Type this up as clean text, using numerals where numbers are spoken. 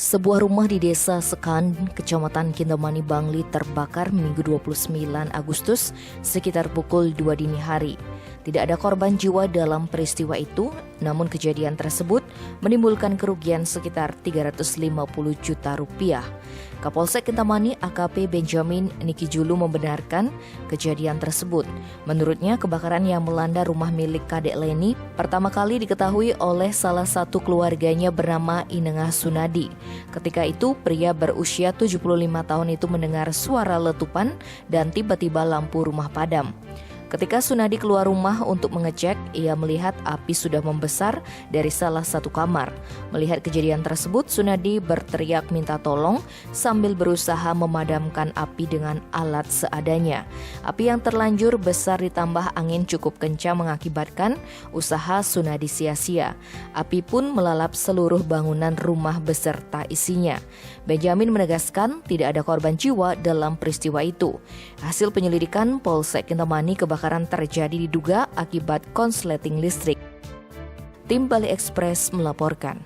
Sebuah rumah di Desa Sekan, Kecamatan Kintamani, Bangli terbakar Minggu 29 Agustus sekitar pukul 2 dini hari. Tidak ada korban jiwa dalam peristiwa itu, namun kejadian tersebut menimbulkan kerugian sekitar 350 juta rupiah. Kapolsek Kintamani AKP Benjamin Niki Julu membenarkan kejadian tersebut. Menurutnya, kebakaran yang melanda rumah milik Kadek Leni pertama kali diketahui oleh salah satu keluarganya bernama Inengah Sunadi. Ketika itu, pria berusia 75 tahun itu mendengar suara letupan dan tiba-tiba lampu rumah padam. Ketika Sunadi keluar rumah untuk mengecek, ia melihat api sudah membesar dari salah satu kamar. Melihat kejadian tersebut, Sunadi berteriak minta tolong sambil berusaha memadamkan api dengan alat seadanya. Api yang terlanjur besar ditambah angin cukup kencang mengakibatkan usaha Sunadi sia-sia. Api pun melalap seluruh bangunan rumah beserta isinya. Benjamin menegaskan tidak ada korban jiwa dalam peristiwa itu. Hasil penyelidikan Polsek Kintamani, kebakaran terjadi diduga akibat konsleting listrik. Tim Bali Express melaporkan.